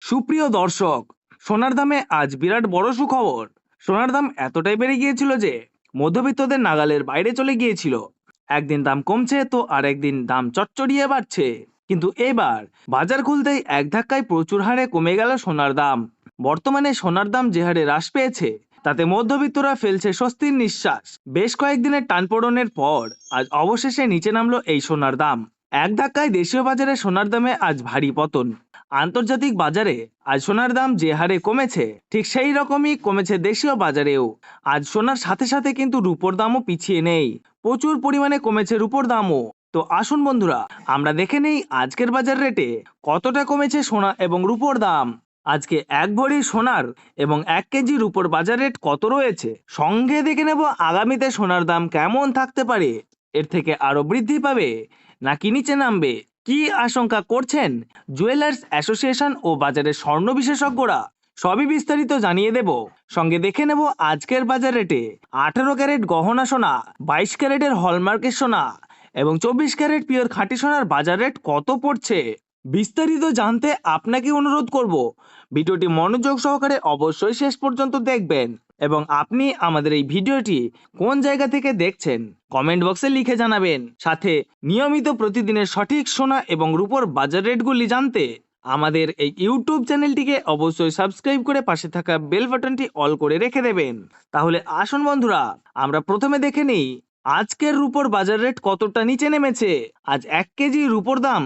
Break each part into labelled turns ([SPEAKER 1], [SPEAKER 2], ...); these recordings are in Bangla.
[SPEAKER 1] সুপ্রিয় দর্শক, সোনার দামে আজ বিরাট বড় সুখবর। সোনার দাম এতটাই বেড়ে গিয়েছিল যে মধ্যবিত্তদের নাগালের বাইরে চলে গিয়েছিল। একদিন দাম কমছে তো আরেকদিন দাম চচ্চড়িয়ে বাড়ছে। কিন্তু এবার বাজার খুলতেই এক ধাক্কায় প্রচুর হারে কমে গেল সোনার দাম। বর্তমানে সোনার দাম যে হারে হ্রাস পেয়েছে তাতে মধ্যবিত্তরা ফেলছে স্বস্তির নিঃশ্বাস। বেশ কয়েকদিনের টানপোড়েনের পর আজ অবশেষে নিচে নামলো এই সোনার দাম। এক ধাক্কায় দেশীয় বাজারে সোনার দামে আজ ভারী পতন। আন্তর্জাতিক বাজারে আজ সোনার দাম যে হারে কমেছে ঠিক সেই রকমই কমেছে দেশীয় বাজারেও। আজ সোনার সাথে সাথে কিন্তু রূপোর দামও পিছিয়ে নেই, প্রচুর পরিমাণে কমেছে রূপোর দামও। তো আসুন বন্ধুরা, আমরা দেখে নেই আজকের বাজার রেটে কতটা কমেছে সোনা এবং রূপোর দাম। আজকে এক ভরি সোনার এবং 1 কেজি রূপোর বাজার রেট কত রয়েছে, সঙ্গে দেখে নেব আগামীতে সোনার দাম কেমন থাকতে পারে। এর থেকে আরো বৃদ্ধি পাবে নাকি নিচে নামবে, কি আশঙ্কা করছেন জুয়েলার্স অ্যাসোসিয়েশন ও বাজারের স্বর্ণ বিশেষজ্ঞরা, সবই বিস্তারিত জানিয়ে দেব। সঙ্গে দেখে নেব আজকের বাজার রেটে 18 ক্যারেট গহনা সোনা, 22 ক্যারেটের হলমার্কের সোনা এবং 24 ক্যারেট পিওর খাঁটি সোনার বাজার রেট কত পড়ছে। বিস্তারিত জানতে আপনাকে অনুরোধ করব ভিডিওটি মনোযোগ সহকারে অবশ্যই শেষ পর্যন্ত দেখবেন এবং আপনি আমাদের এই ভিডিওটি কোন জায়গা থেকে দেখছেন কমেন্ট বক্সে লিখে জানাবেন। সাথে নিয়মিত প্রতিদিনের সঠিক সোনা এবং রূপোর বাজার রেটগুলি জানতে আমাদের এই ইউটিউব চ্যানেলটিকে অবশ্যই সাবস্ক্রাইব করে পাশে থাকা বেল বাটনটি অল করে রেখে দেবেন। তাহলে আসুন বন্ধুরা, আমরা প্রথমে দেখে নিই আজকের রূপোর বাজার রেট কতটা নিচে নেমেছে। আজ 1 কেজি রূপোর দাম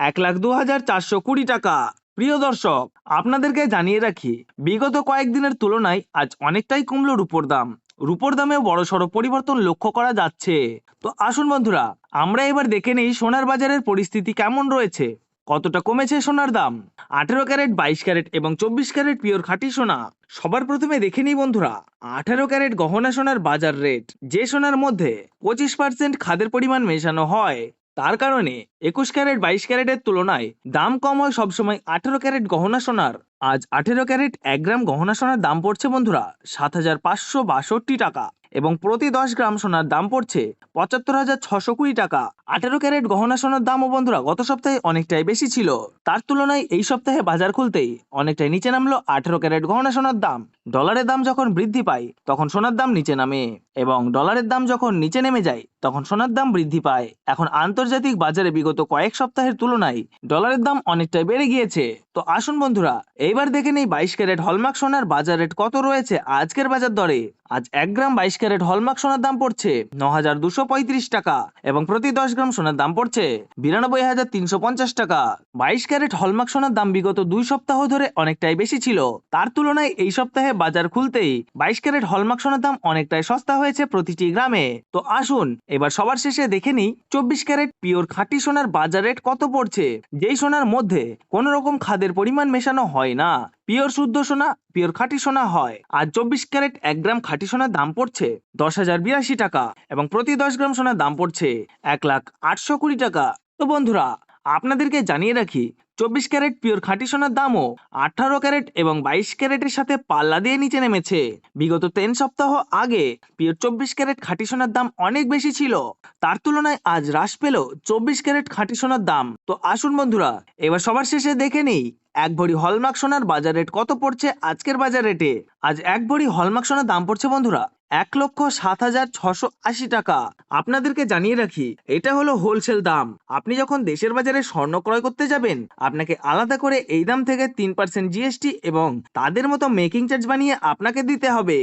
[SPEAKER 1] 1,02,420 টাকা। প্রিয় দর্শক, আপনাদেরকে জানিয়ে রাখি, বিগত কয়েকদিনের তুলনায় আজ অনেকটাই কমলো রূপোর দাম। রূপোর দামেও বড়সড় পরিবর্তন লক্ষ্য করা যাচ্ছে। তো আসুন বন্ধুরা, আমরা এবার দেখে নেই সোনার বাজারের পরিস্থিতি কেমন রয়েছে, কতটা কমেছে সোনার দাম। 18 ক্যারেট, 22 ক্যারেট এবং 24 ক্যারেট পিওর খাঁটি সোনা। সবার প্রথমে দেখে নিই বন্ধুরা 18 ক্যারেট গহনা সোনার বাজার রেট। যে সোনার মধ্যে 25% খাদের পরিমাণ মেশানো হয়, তার কারণে 21 ক্যারেট 22 ক্যারেটের তুলনায় দাম কম হয় সবসময় 18 ক্যারেট গহনা সোনার। আজ 18 ক্যারেট 1 গ্রাম গহনা সোনার দাম পড়ছে বন্ধুরা 7,562 টাকা এবং প্রতি 10 গ্রাম সোনার দাম পড়ছে 75,620 টাকা। 18 ক্যারেট গহনা সোনার দামও বন্ধুরা গত সপ্তাহে অনেকটাই বেশি ছিল, তার তুলনায় এই সপ্তাহে বাজার খুলতেই অনেকটাই নিচে নামলো 18 ক্যারেট গহনা সোনার দাম। ডলারের দাম যখন বৃদ্ধি পায় তখন সোনার দাম নিচে নামে এবং ডলারের দাম যখন নিচে নেমে যায় তখন সোনার দাম বৃদ্ধি পায়। এখন আন্তর্জাতিক বাজারে বিগত কয়েক সপ্তাহের তুলনায় ডলারের দাম অনেকটাই বেড়ে গিয়েছে। তো আসুন বন্ধুরা, এইবার দেখে নেই 22 ক্যারেট হলমার্ক সোনার বাজার রেট কত রয়েছে আজকের বাজার দরে। আজ 1 গ্রাম 22 ক্যারেট হলমার্ক সোনার দাম পড়ছে 9,235 টাকা এবং প্রতি 10 গ্রাম সোনার দাম পড়ছে 92,350 টাকা। 22 ক্যারেট হলমার্ক সোনার দাম বিগত 2 সপ্তাহ ধরে অনেকটাই বেশি ছিল, তার তুলনায় এই সপ্তাহে বাজার খুলতেই 22 ক্যারেট হলমার্ক সোনার দাম অনেকটাই সস্তা হয়েছে প্রতিটি গ্রামে। তো আসুন এবার সবার শেষে দেখে নিই 24 ক্যারেট পিওর খাঁটি সোনার বাজার রেট কত পড়ছে, যেই সোনার মধ্যে কোনো রকম খাদের পরিমাণ মেশানো হয় না, পিওর শুদ্ধ সোনা, পিওর খাঁটি সোনা হয়। আজ 24 ক্যারেট 1 গ্রাম খাঁটি সোনার দাম পড়ছে 10,082 টাকা এবং প্রতি 10 গ্রাম সোনার দাম পড়ছে 1,08,20 টাকা। তো বন্ধুরা, আপনাদেরকে জানিয়ে রাখি 24 ক্যারেট পিওর খাঁটি সোনার দামও 18 ক্যারেট এবং 22 ক্যারেটের সাথে পাল্লা দিয়ে নিচে নেমেছে। বিগত 3 সপ্তাহ আগে পিওর 24 ক্যারেট খাঁটি সোনার দাম অনেক বেশি ছিল, তার তুলনায় আজ হ্রাস পেল 24 ক্যারেট খাঁটি সোনার দাম। তো আসুন বন্ধুরা, এবার সবার শেষে দেখে নেই 1 ভরি হলমার্ক সোনার বাজার রেট কত পড়ছে আজকের বাজার রেটে। আজ 1 ভরি হলমার্ক সোনার দাম পড়ছে বন্ধুরা 1,07,680 টাকা। আপনাদেরকে জানিয়ে রাখি, এটা হলো হোলসেল দাম। আপনি যখন দেশের বাজারে স্বর্ণ ক্রয় করতে যাবেন, আপনাকে আলাদা করে এই দাম থেকে 3% জিএসটি এবং তাদের মতো মেকিং চার্জ বানিয়ে আপনাকে দিতে হবে।